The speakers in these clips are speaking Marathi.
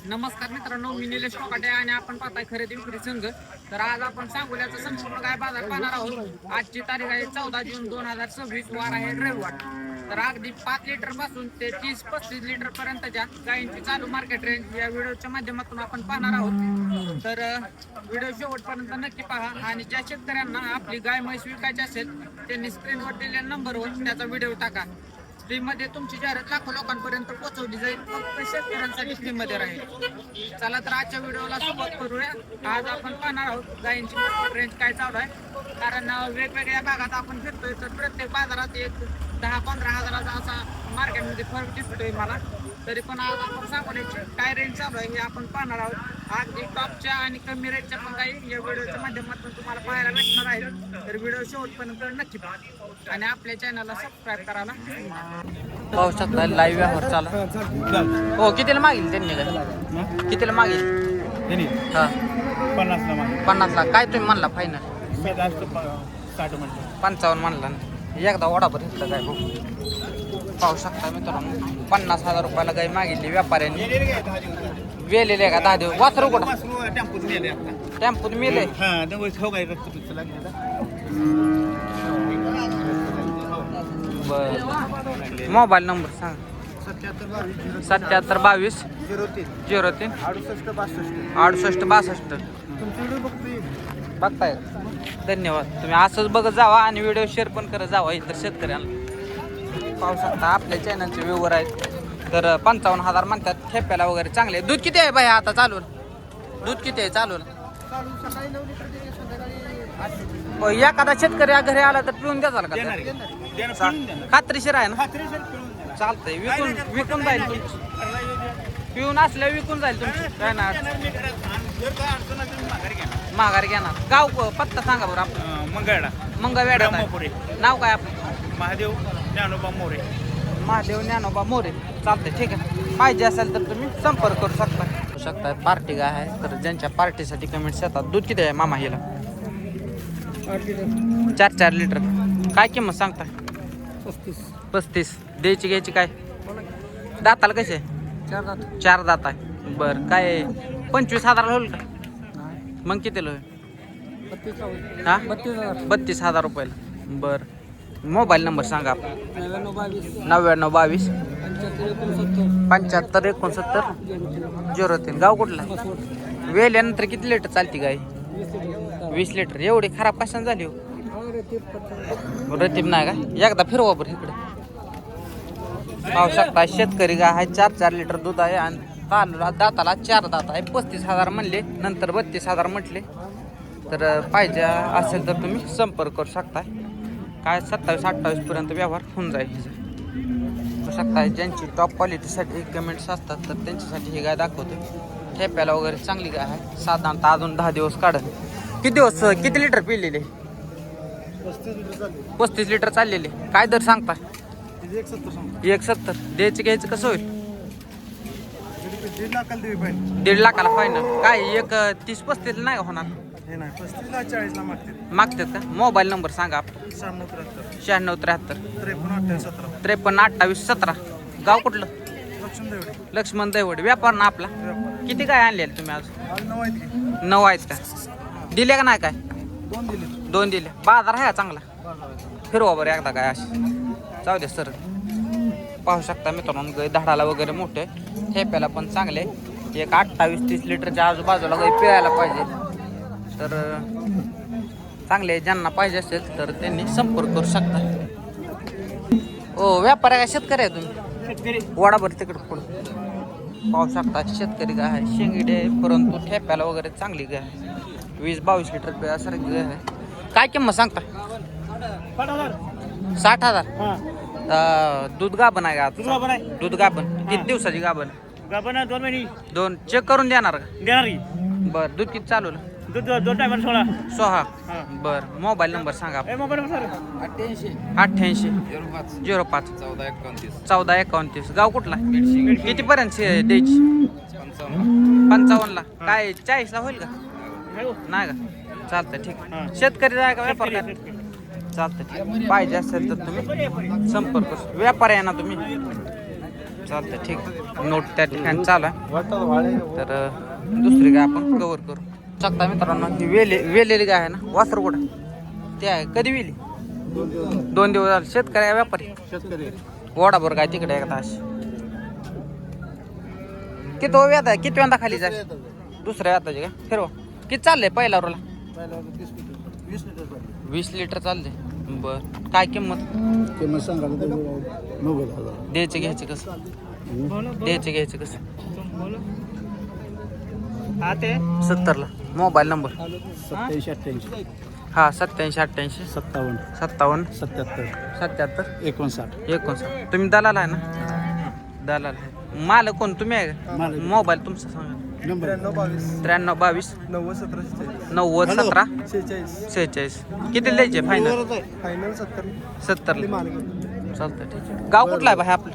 नमस्कार मित्रांनो, मी निलेश कोकाटे आणि आपण पाहताय खरेदी विक्री संघ. तर आज आपण सांगोल्याचा संपूर्ण गाय बाजार पाहणार आहोत. आजची तारीख आहे 14 जून 2026, वार आहे रविवार. तर अगदी 5 लिटर पासून ते 30-35 लिटर पर्यंतच्या गायींची चालू मार्केट रेंज या व्हिडिओच्या माध्यमातून आपण पाहणार आहोत. तर व्हिडिओ शेवटपर्यंत नक्की पहा आणि ज्या शेतकऱ्यांना आपली गाय म्हैस विकायची असेल त्यांनी स्क्रीनवर दिलेल्या नंबरवर त्याचा व्हिडिओ टाका. फ्रीमध्ये तुमची जाहिरात लाखो लोकांपर्यंत पोहोचवली जाईल. फक्त शेतकऱ्यांसाठी फ्रीमध्ये राहील. चला तर आजच्या व्हिडिओला सुरुवात करूया. आज आपण पाहणार आहोत गायींची मार्केट रेंज काय चालू आहे. कारण वेगवेगळ्या भागात आपण फिरतोय तर प्रत्येक बाजारात एक 10-15 हजाराचा असा मार्केटमध्ये फरक दिसतोय मला. तरी पण आज आपण सांगोल्याची काय रेंज चालू आहे हे आपण पाहणार आहोत. अगदी टॉपच्या आणि कमी रेटच्या पण काही या व्हिडिओच्या माध्यमातून तुम्हाला पाहायला भेटणार आहे. तर व्हिडिओ शेवटपर्यंत नक्की पहा आणि आपल्या चॅनलला सबस्क्राईब करायला पाहू शकता. लाईव्ह व्यवहार चालू. हो, कितीला मागेल त्यांनी काय? कितीला मागेल? हा, 50 लाख. काय तुम्ही म्हणला फायनल? 55 म्हणला ना. एकदा वडाभर घेतलं काय भाऊ. पाहू शकता मित्रांनो, 50,000 रुपयाला गाय मागितली व्यापाऱ्यांनी. वेलेले का 10 दिवस वासरू कुठं? टेम्पोत मेले. बर, मोबाईल नंबर सांग. 7722 03 68 62. बघताय. धन्यवाद. तुम्ही असंच बघत जावा आणि व्हिडिओ शेअर पण करत जावा इतर शेतकऱ्यांना. पाहू शकता आपल्या चॅनलचे व्ह्यूवर आहेत. तर 55,000 म्हणतात. ठेप्याला वगैरे चांगले. दूध किती आहे बाई आता चालू? दूध किती आहे चालू? एखादा शेतकरी घरी आला तर पिऊन द्याल का? खात्रीशीर आहे ना? चालतंय. विकून जाईल तुमची. पिऊन असल्यावर विकून जाईल तुमची. काय ना माघारी घेणार. गाव पत्ता सांगा बरं आपलं. मंगळवेढा. नाव काय आपलं? महादेव ज्ञानोबा मोरे. महादेव ज्ञानोबा मोरे. चालतंय, ठीक आहे. पाहिजे असेल तर तुम्ही संपर्क करू शकता. पार्टी काय आहे तर ज्यांच्या पार्टीसाठी कमेंट्स येतात. दूध किती आहे मामा हिला? 4 लिटर. काय किंमत सांगता? 35. द्यायची घ्यायची काय? दाताला कसे? 4 दात आहे. बरं, काय 25,000 होईल का? मग कितीला होईल? हा, 32,000 रुपयाला. बरं, मोबाईल नंबर सांगा. 9922 75 69 03. गाव कुठला? वेल्यानंतर किती लिटर चालती गाय? 20 लिटर. एवढी खराब कशाने झाली हो? रतीब नाही का? एकदा फिरवा बरं इकडे. पाहू शकता शेतकरी गाय आहे. 4 लिटर दूध आहे आणि दाताला 4 दात आहे. 35,000 म्हणले, नंतर 32,000 म्हटले. तर पाहिजे असेल तर तुम्ही संपर्क करू शकता. काय 27-28 पर्यंत व्यवहार होऊन जाईल. करू शकता. ज्यांची टॉप क्वालिटीसाठी कमेंट्स असतात तर त्यांच्यासाठी ही गाय दाखवतो. ठेप्याला वगैरे चांगली गाय आहे. साधारणतः अजून 10 दिवस काढत. किती लिटर पिलेले? 35 लिटर चाललेले. काय दर सांगता? 170. द्यायचं घ्यायचं कसं होईल? 1.5 लाखाला फायनल. काय 30-35 नाही होणार? मागतात का? मोबाईल नंबर सांगा आपला. 9673 53 17. गाव कुठलं? लक्ष्मण दैवड. व्यापार ना आपला. किती काय आणले तुम्ही आज? 9 आहेत का? दिले का नाही? काय 2 दिले. बाजार आहे चांगला. फिरवा बरं एकदा काय अशी. जाऊ दे सर. पाहू शकता मित्रांनो, गाय धाडाला वगैरे मोठे. ठेप्याला पण चांगले. एक 28-30 लिटरच्या आजूबाजूला गाय पिळायला पाहिजे. तर चांगले ज्यांना पाहिजे असेल तर त्यांनी संपर्क करू शकता. हो, व्यापारी आहे का शेतकरी आहे तुम्ही? वडाभर तिकडे पुढं. पाहू शकता शेतकरी गाय आहे. शेंगडी आहे परंतु ठेप्याला वगैरे चांगली गाय आहे. 20-22 लिटर पिळासारखी गाय आहे. काय किंमत सांगता? 60,000. दूध गाभण आहे का? दूध गाभण. किती दिवसाची गाभण? 2 महिने. 2 चेक करून देणार का? देणार. बरं, दूध किती चालू? दूध 2 टायमाला 16. बर, मोबाईल नंबर सांगा. Mobile number 88 05 14 29. गाव कुठला? किती पर्यंत द्यायची? 55 ला. काय 40 ला होईल का? नाही का? चालतं, ठीक. शेतकरी जाय का व्यापार? चालतं, ठीक. पाहिजे असेल तर तुम्ही संपर्क. व्यापार आहे ना तुम्ही? चालतं ठीक आहे. नोट त्या ठिकाणी चालू आहे. तर दुसरी गाय आपण कव्हर करू शकता मित्रांनो. ही वेलेली गाय आहे ना, वासरू कुठं ते आहे, कधी वेली 2 दिवस झाले. शेतकरी आहे व्यापारी वडाभर काय तिकडे एकदा अशी किती व्यात आहे, किती व्यांदा खाली जाय दुसऱ्या व्याताची का फिरवा. किती चाललंय पहिला रोला 20 लिटर चाललंय. बर काय किंमत द्यायचे घ्यायचे कसं द्यायचे घ्यायचे कसं 70ला मोबाईल नंबर 87 हा 87 88 57 57 77 77 59 तुम्ही दलाल आहे ना, दलाल आहे. मालक कोण तुम्ही आहे का? मालक. मोबाईल तुमचा सांगा. नंबर 93 22 90 17 46 किती द्यायचे फायनल फायनल 70 चालतं ठीक आहे. गाव कुठला आहे भाई आपलं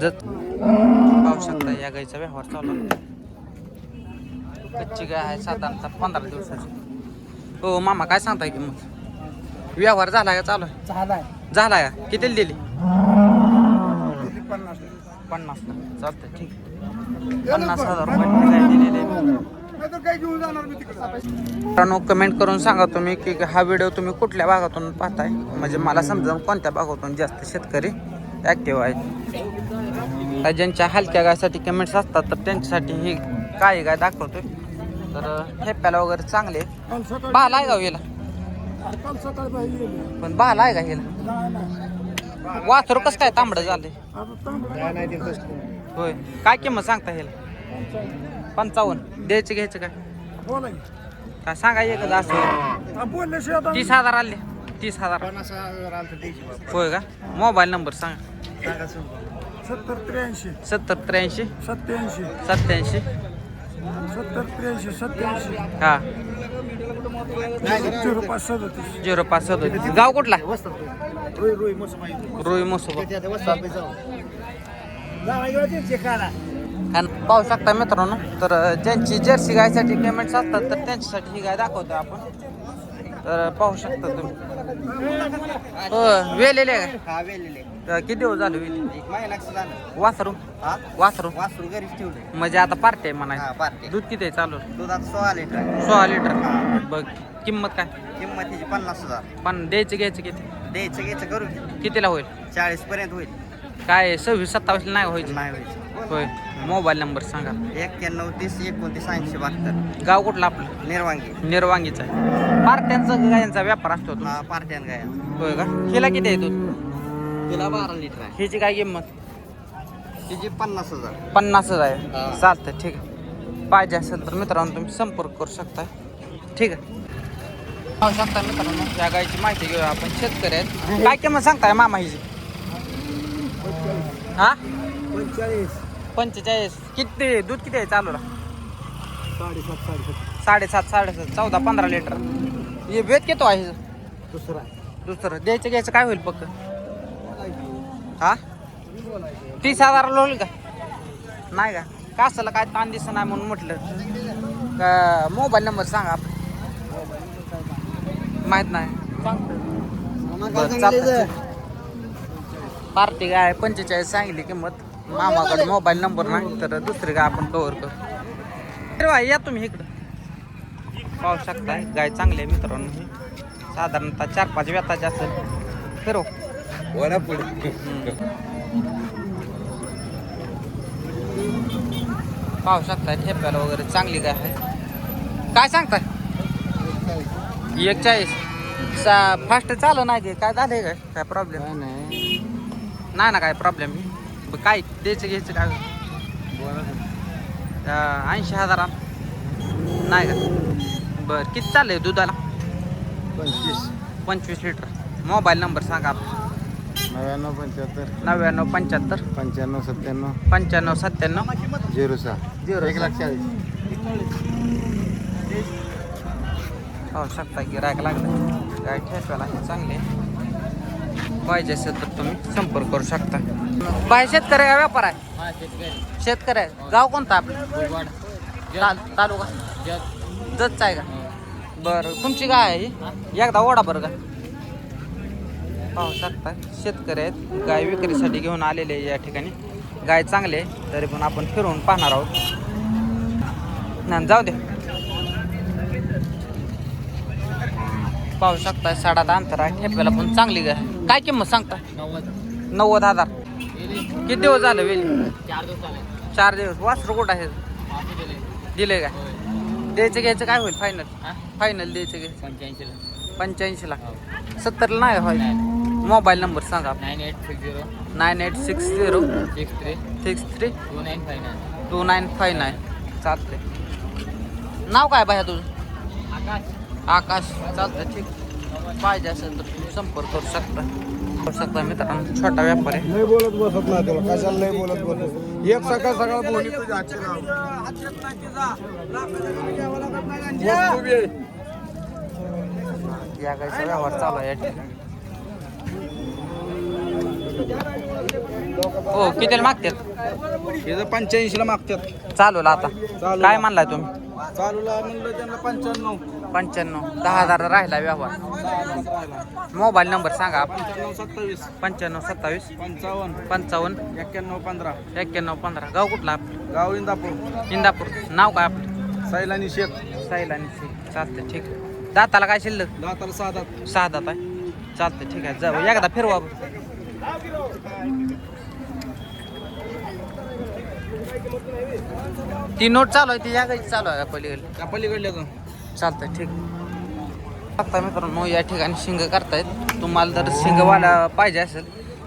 जत पाहू शकता या गाईचा व्यवहार चालू आहे. कच्ची गाय आहे साधारणतः 15 दिवसाची. हो मामा काय सांगताय की मग व्यवहार झाला का चालू आहे? झाला का कितीला दिली 50 चालतं ठीक आहे. 50,000 रुपये गाय दिलेली आहे. कमेंट करून सांगा तुम्ही की हा व्हिडिओ तुम्ही कुठल्या भागातून पाहताय, म्हणजे मला समजा कोणत्या भागातून जास्त शेतकरी ॲक्टिव्ह आहेत. का ज्यांच्या हलक्या गायसाठी कमेंट्स असतात तर त्यांच्यासाठी ही काळी गाय दाखवतोय. तर ठेप्याला वगैरे चांगले बाला आहे का हिला, पण बाला आहे का हिला वासरू कसं काय तांबडं झालंय होय. काय किंमत सांगता हिला 55 द्यायचे घ्यायचे काय काय सांगा एक असं 30,000 आले 30,000 होय का. मोबाईल नंबर सांगा 70 70 83 87 87 87 हा 0537. गाव कुठला रोई मोसोबा. आणि पाहू शकता मित्रांनो, तर ज्यांची जर्सी गायसाठी पेमेंट्स असतात तर त्यांच्यासाठी ही गाय दाखवतो आपण. तर पाहू शकता तुम्ही. हो वेलेले आहे हा वेलेले का किती दिवस झाले वेली एक महिना झालं. वासरू हा वासरू वासरू घरीच ठेवले. म्हणजे आता पार्टी आहे हा म्हणायचं. पार्टी दूध किती आहे चालू दुधात 16 लिटर 16 लिटर. बघ किंमत काय किंमत तिची 50,000 पण द्यायचं घ्यायचं किती द्यायचं करू कितीला होईल 40 पर्यंत होईल. काय 26 27 नाही व्हायचं नाही व्हायचं. होय. मोबाईल नंबर सांगा. 91 30 29 80 72 गाव कुठलं आपलं निर्वांगी. निर्वांगीचा आहे. पार्ट्यांचा गायांचा व्यापार असतो तुमचा? हा पार्ट्यान गाया होय का. हिला किती आहे दूध तिला 12 लिटर आहे. हिची काय किंमत तिची 50,000 50,000 आहे. हा. चालतं ठीक आहे. पाहिजे असेल तर मित्रांनो तुम्ही संपर्क करू शकता. ठीक आहे. पाहू शकता मित्रांनो या गायची माहिती घेऊया आपण. शेतकरी आहेत. काय किंमत सांगताय मामा हिची हा 45 किती दूध किती आहे चालू 7.5 7.5 14 15 लिटर. हे वेट किती आहे हिचं? दुसरं द्यायचं घ्यायचं काय होईल पक्क हा 30,000 होईल का नाही का. कासाला काय ताण दिसत नाही म्हणून म्हटलं. मोबाईल नंबर सांगा आपण. माहित नाही पार्टी गाय 45 सांगितली किंमत. मामाकडे मोबाईल नंबर नाही तर दुसरी गाय आपण कव्हर करू. या तुम्ही इकडं पाहू शकताय गाय चांगली आहे मित्रांनो. ही साधारणतः 4-5 व्यताची असेल. फिरो पाहू शकताय ठेप्याला वगैरे चांगली गाय आहे. काय सांगताय 41 फास्ट चालू नाही काय झालंय काय प्रॉब्लेम नाही ना काय प्रॉब्लेम. काय द्यायचं घ्यायचं काय 80,000 नाही का. बरं किती चाललंय दुधाला 25 लिटर. मोबाईल नंबर सांगा आपला 99 75 99 75 95 97 95 97 06 1,40,000 पाहू शकता गिरायक लागलं. काय ठेवायला हे चांगले पाहिजे असेल तर तुम्ही संपर्क करू शकता. पाहिजे शेतकरी आहे व्यापार आहे शेतकरी आहे. गाव कोणतं आपलं तालुका जतचा आहे का. बरं तुमची गाय आहे ही एकदा ओढा बरं का. पाहू शकता शेतकरी आहेत गाय विक्रीसाठी घेऊन आलेले या ठिकाणी. गाय चांगली आहे तरी पण आपण फिरवून पाहणार आहोत. नाही जाऊ दे. पाहू शकता साडात अंतर आहे. ठेप्याला पण चांगली गाय. काय किंमत सांगता? 90,000. किती दिवस झाले वेली? 4 दिवस. वासरू कुठं आहे? दिले काय? द्यायचं घ्यायचं काय होईल फायनल? फायनल द्यायचं घ्यायचं 85 लाख. 70 नाही होईल. मोबाईल नंबर सांगा. 9860 63 2959. चालते. नाव काय बाया तुझं? आकाश. चालतं ठीक. पाहिजे असेल तर तुम्ही संपर्क करू शकता. मित्रांनो छोटा व्यापार आहे. नाही बोलत बसत नाही त्याला कशाला नाही बोलत बसत. एक सकाळ बोलली तुझ्या हातची या गायचा व्यवहार चालू आहे या ठिकाणी. हो कितीला मागतात? 85 ला मागतात. चालूला आता काय म्हणलाय तुम्ही? चालूला म्हणलं त्यांना 95. 95. 10,000 राहिला व्यवहार. मोबाईल नंबर सांगा. 95 95 27 55 55 91 15. 91 15. गाव कुठला आपलं? गाव इंदापूर. इंदापूर. नाव काय आपलं? सैलानी शेत. साईलानी. चालतं ठीक. दाताला काय शिल्लक? दाताला 6 दात. 6 दात आहे. चालतं ठीक आहे. जाऊ एकदा फिरवा. ती नोट चालू आहे ती या गायची चालू आहे पलीकडे. त्या पलीकडल्या चालतं ठीक. आता मित्रांनो या ठिकाणी शिंग करतायत. तुम्हाला जर शिंगवाला पाहिजे असेल.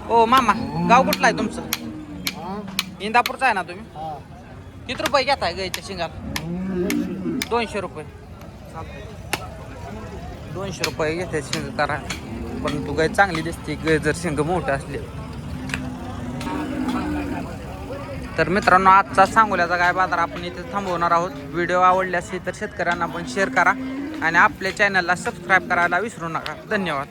ओ मामा गाव कुठला आहे तुमचं? इंदापूरचा आहे ना तुम्ही? किती रुपये घेताय गायच्या शिंगाला? 200 रुपये. 200 रुपये घेते शिंग करा. पण तू गाय चांगली दिसते गाय जर शिंग मोठं असले. तर मित्रांनो आजचा सांगोल्याचा गाय बाजार आपण इथे थांबवणार आहोत. व्हिडिओ आवडले असेल तर शेतकऱ्यांना पण शेअर करा आणि आपल्या चॅनलला सबस्क्राईब करायला विसरू नका. धन्यवाद.